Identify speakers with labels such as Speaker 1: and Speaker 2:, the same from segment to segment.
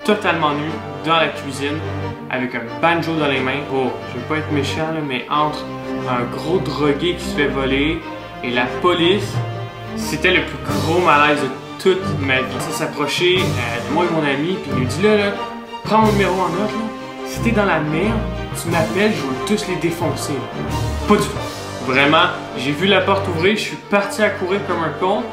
Speaker 1: totalement nu dans la cuisine avec un banjo dans les mains. Oh, je veux pas être méchant là, mais entre un gros drogué qui se fait voler et la police, c'était le plus gros malaise de toute ma vie. Il s'approchait de moi et mon ami, puis il nous dit là, prends mon numéro en note, là. Si t'es dans la merde, tu m'appelles, je vais tous les défoncer. Là. Pas du tout. Vraiment, j'ai vu la porte ouvrir, je suis parti à courir comme un con.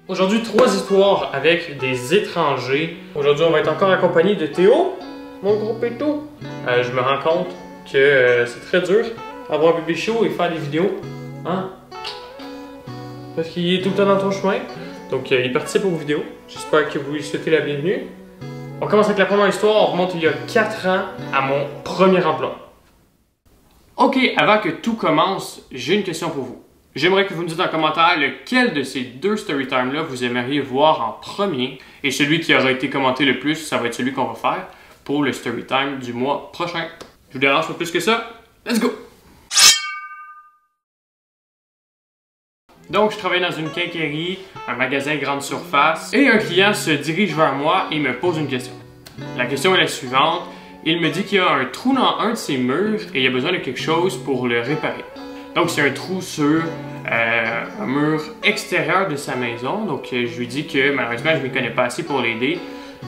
Speaker 1: Aujourd'hui, 3 histoires avec des étrangers. Aujourd'hui, on va être encore accompagné de Théo, mon gros péto. Je me rends compte que c'est très dur avoir un bébé chaud et faire des vidéos. Hein? Parce qu'il est tout le temps dans ton chemin. Donc, il participe aux vidéos. J'espère que vous lui souhaitez la bienvenue. On commence avec la première histoire. On remonte il y a 4 ans à mon premier emploi. Ok, avant que tout commence, j'ai une question pour vous. J'aimerais que vous me dites en commentaire lequel de ces 2 storytimes-là vous aimeriez voir en premier. Et celui qui aura été commenté le plus, ça va être celui qu'on va faire pour le storytime du mois prochain. Je vous dérange pas plus que ça. Let's go! Donc, je travaille dans une quincaillerie, un magasin grande surface, et un client se dirige vers moi et me pose une question. La question est la suivante. Il me dit qu'il y a un trou dans un de ses murs et il a besoin de quelque chose pour le réparer. Donc, c'est un trou sur un mur extérieur de sa maison. Donc, je lui dis que malheureusement, je ne m'y connais pas assez pour l'aider.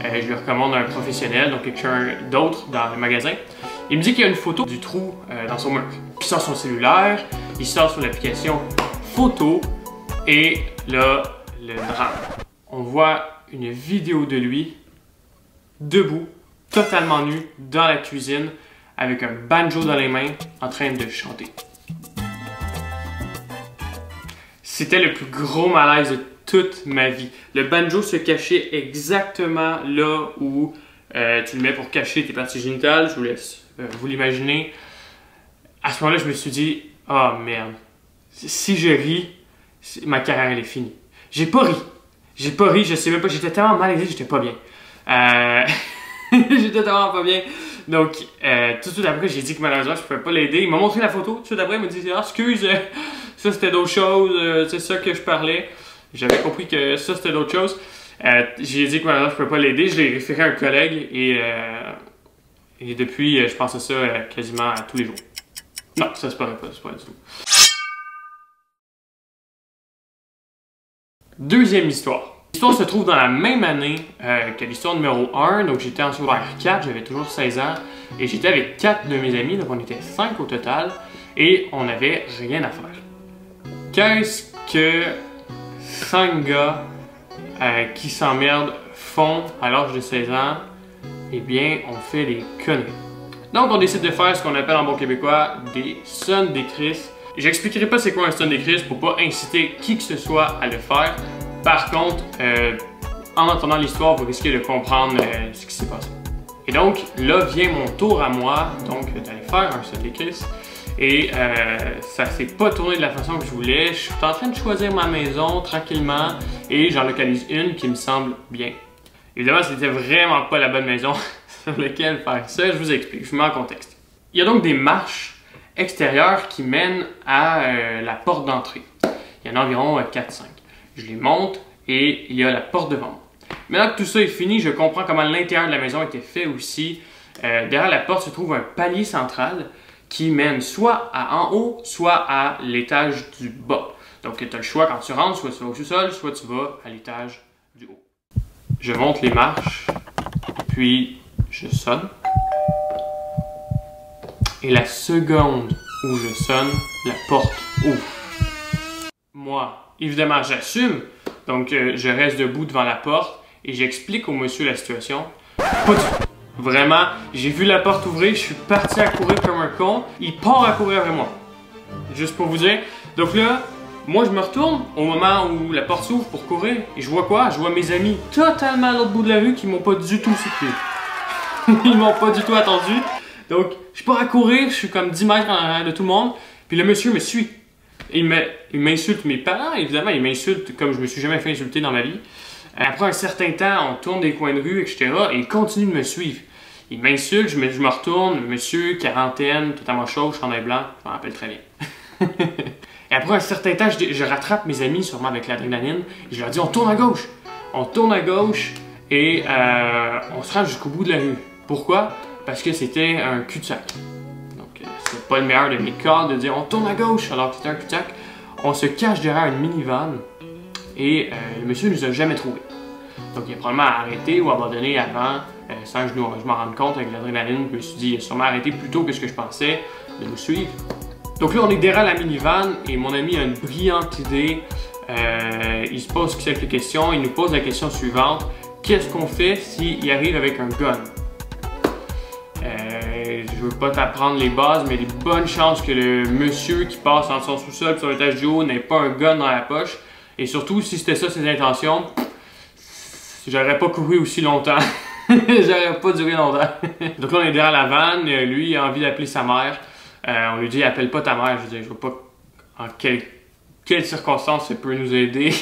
Speaker 1: Je lui recommande un professionnel, donc quelqu'un d'autre dans le magasin. Il me dit qu'il y a une photo du trou dans son mur. Il sort son cellulaire, il sort sur l'application photo et là, le drame. On voit une vidéo de lui debout, totalement nu, dans la cuisine, avec un banjo dans les mains, en train de chanter. C'était le plus gros malaise de toute ma vie. Le banjo se cachait exactement là où tu le mets pour cacher tes parties génitales. Je vous laisse vous l'imaginer. À ce moment-là, je me suis dit, oh merde, si je ris, ma carrière elle est finie. J'ai pas ri. J'ai pas ri, je sais même pas, j'étais tellement malaisé, j'étais pas bien. J'étais tellement pas bien. Donc, tout de suite après, j'ai dit que malheureusement, je pouvais pas l'aider. Il m'a montré la photo. Tout de suite après, il m'a dit, ah, excuse, ça c'était d'autres choses, c'est ça que je parlais. J'avais compris que ça c'était d'autres choses. J'ai dit que malheureusement, je pouvais pas l'aider. Je l'ai référé à un collègue et depuis, je pense à ça quasiment à tous les jours. Non, ça se paraît pas, c'est pas du tout. Deuxième histoire. L'histoire se trouve dans la même année que l'histoire numéro 1. Donc j'étais en secondaire 4, j'avais toujours 16 ans. Et j'étais avec 4 de mes amis, donc on était 5 au total. Et on n'avait rien à faire. Qu'est-ce que 5 gars qui s'emmerdent font à l'âge de 16 ans? Eh bien, on fait des conneries. Donc on décide de faire ce qu'on appelle en bon québécois des sons des crises. J'expliquerai pas c'est quoi un son des crises pour pas inciter qui que ce soit à le faire. Par contre, en entendant l'histoire, vous risquez de comprendre ce qui s'est passé. Et donc, là vient mon tour à moi, donc d'aller faire un son des crises. Et ça s'est pas tourné de la façon que je voulais. Je suis en train de choisir ma maison tranquillement et j'en localise une qui me semble bien. Évidemment, c'était vraiment pas la bonne maison sur laquelle faire ça. Je vous explique, je vous mets en contexte. Il y a donc des marches extérieures qui mènent à la porte d'entrée. Il y en a environ 4-5. Je les monte et il y a la porte devant moi. Maintenant que tout ça est fini, je comprends comment l'intérieur de la maison était fait aussi. Derrière la porte se trouve un palier central qui mène soit à en haut, soit à l'étage du bas. Donc tu as le choix quand tu rentres, soit tu vas au sous-sol, soit tu vas à l'étage du haut. Je monte les marches, puis je sonne. Et la seconde où je sonne, la porte ouvre. Moi, évidemment, j'assume. Donc, je reste debout devant la porte et j'explique au monsieur la situation. Pas du tout. Vraiment, j'ai vu la porte ouvrir, je suis parti à courir comme un con. Il part à courir avec moi. Juste pour vous dire. Donc là, moi, je me retourne au moment où la porte s'ouvre pour courir. Et je vois quoi? Je vois mes amis totalement à l'autre bout de la rue qui m'ont pas du tout suivi. Ils m'ont pas du tout attendu. Donc, je pars à courir, je suis comme 10 mètres en arrière de tout le monde. Puis le monsieur me suit. Il m'insulte mes parents, évidemment, il m'insulte comme je me suis jamais fait insulter dans ma vie. Après un certain temps, on tourne des coins de rue, etc. Et il continue de me suivre. Il m'insulte, je me retourne, monsieur, quarantaine, totalement chauve, chandail blanc, je m'en rappelle très bien. Et après un certain temps, je rattrape mes amis, sûrement avec l'adrénaline, et je leur dis on tourne à gauche. On tourne à gauche et on se rend jusqu'au bout de la rue. Pourquoi? Parce que c'était un cul-de-sac. Donc c'est pas le meilleur de mes cas de dire on tourne à gauche alors que c'était un cul-de-sac. On se cache derrière une minivan et le monsieur nous a jamais trouvés. Donc il a probablement arrêté ou abandonné avant, sans que je m'en rende compte avec l'adrénaline. Je me suis dit, il a sûrement arrêté plus tôt que ce que je pensais de nous suivre. Donc là, on est derrière la minivan et mon ami a une brillante idée. Il se pose quelques questions. Il nous pose la question suivante. Qu'est-ce qu'on fait s'il arrive avec un gun? Je veux pas t'apprendre les bases, mais il y a des bonnes chances que le monsieur qui passe dans son sous-sol sur l'étage du haut n'ait pas un gun dans la poche. Et surtout, si c'était ça ses intentions, j'aurais pas couru aussi longtemps. J'aurais pas duré longtemps. Donc là, on est derrière la vanne. Lui, il a envie d'appeler sa mère. On lui dit, appelle pas ta mère. Je veux dire, je vois pas en quelles circonstances ça peut nous aider.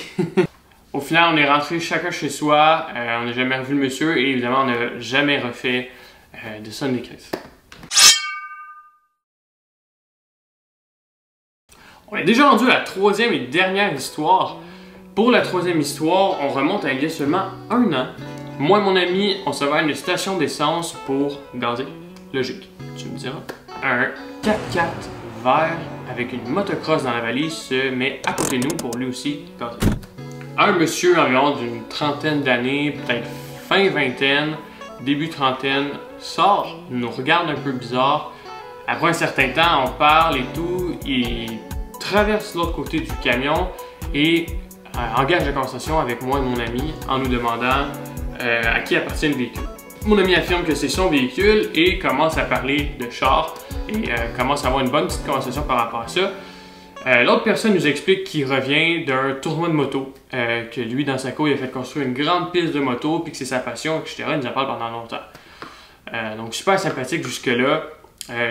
Speaker 1: Au final, on est rentré chacun chez soi. On n'a jamais revu le monsieur et évidemment, on n'a jamais refait de sonne des crises. On est déjà rendu à la troisième et dernière histoire. Pour la troisième histoire, on remonte à il y a seulement 1 an. Moi et mon ami, on se va à une station d'essence pour gazer. Logique, tu me diras. Un 4x4 vert avec une motocross dans la valise se met à côté de nous pour lui aussi gazer. Un monsieur environ d'une trentaine d'années, peut-être fin vingtaine, début trentaine, sort, nous regarde un peu bizarre. Après un certain temps, on parle et tout, il traverse l'autre côté du camion et engage la conversation avec moi et mon ami en nous demandant à qui appartient le véhicule. Mon ami affirme que c'est son véhicule et commence à parler de char et commence à avoir une bonne petite conversation par rapport à ça. L'autre personne nous explique qu'il revient d'un tournoi de moto, que lui dans sa cour il a fait construire une grande piste de moto puis que c'est sa passion, etc. Il nous en parle pendant longtemps. Donc super sympathique jusque-là.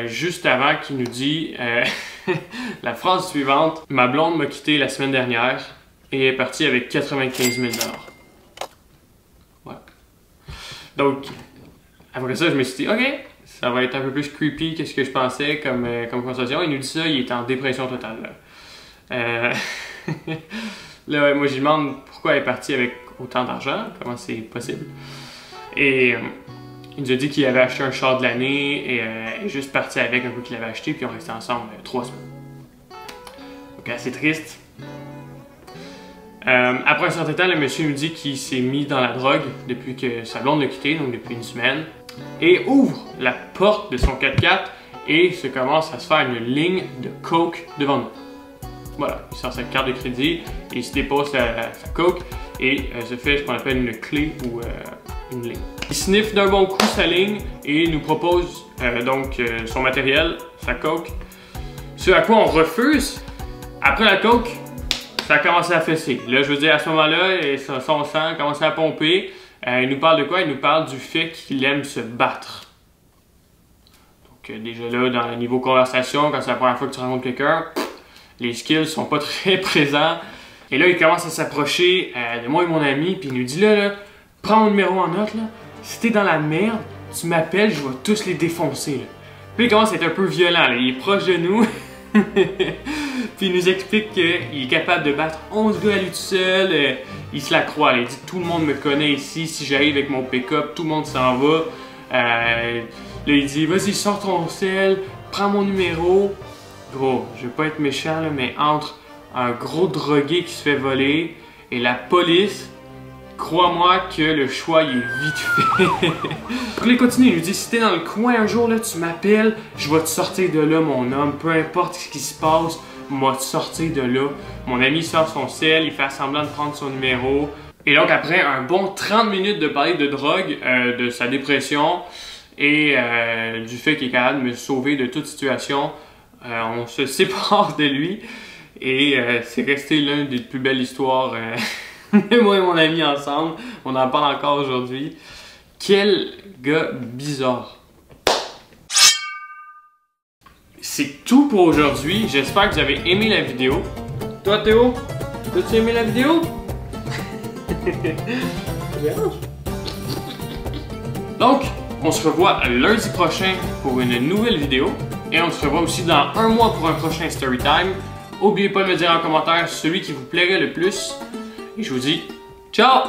Speaker 1: Juste avant qu'il nous dit la phrase suivante: ma blonde m'a quitté la semaine dernière et est partie avec 95 000 $. Voilà. Donc, après ça, je me suis dit, ok, ça va être un peu plus creepy que ce que je pensais comme conversation. Il nous dit ça, il est en dépression totale. Là, moi, je lui demande pourquoi elle est partie avec autant d'argent, comment c'est possible. Et il nous a dit qu'il avait acheté un char de l'année et est juste parti avec un peu qu'il avait acheté, puis on restait ensemble 3 semaines. Donc, assez triste. Après un certain temps, le monsieur nous dit qu'il s'est mis dans la drogue depuis que sa blonde l'a quitté, donc depuis 1 semaine, et ouvre la porte de son 4x4 et se commence à se faire une ligne de coke devant nous. Voilà, il sort sa carte de crédit, et il se dépose sa coke et se fait ce qu'on appelle une clé ou une ligne. Il sniffe d'un bon coup sa ligne et nous propose donc son matériel, sa coke, ce à quoi on refuse. Après la coke, ça a commencé à fesser. Là, je veux dire, à ce moment-là, son sang a commencé à pomper. Il nous parle de quoi? Il nous parle du fait qu'il aime se battre. Donc, déjà là, dans le niveau conversation, quand c'est la première fois que tu rencontres quelqu'un, les skills sont pas très présents. Et là, il commence à s'approcher de moi et mon ami, puis il nous dit là, prends mon numéro en note, là. Si t'es dans la merde, tu m'appelles, je vais tous les défoncer, là. Puis il commence à être un peu violent, là. Il est proche de nous. Puis il nous explique qu'il est capable de battre 11 gars à lui tout seul. Il se la croit. Il dit tout le monde me connaît ici. Si j'arrive avec mon pick-up, tout le monde s'en va. Là, il dit vas-y, sors ton sel, prends mon numéro. Gros, je veux pas être méchant, là, mais entre un gros drogué qui se fait voler et la police, crois-moi que le choix il est vite fait. Donc il continue, il nous dit si t'es dans le coin un jour, là, tu m'appelles, je vais te sortir de là, mon homme. Peu importe ce qui se passe, moi te sortir de là. Mon ami sort son sel, il fait semblant de prendre son numéro. Et donc après un bon 30 minutes de parler de drogue, de sa dépression et du fait qu'il est capable de me sauver de toute situation, on se sépare de lui. Et c'est resté l'une des plus belles histoires moi et mon ami ensemble. On en parle encore aujourd'hui. Quel gars bizarre. C'est tout pour aujourd'hui. J'espère que vous avez aimé la vidéo. Toi Théo, as-tu aimé la vidéo? Donc, on se revoit lundi prochain pour une nouvelle vidéo. Et on se revoit aussi dans un mois pour un prochain Storytime. N'oubliez pas de me dire en commentaire celui qui vous plairait le plus. Et je vous dis ciao!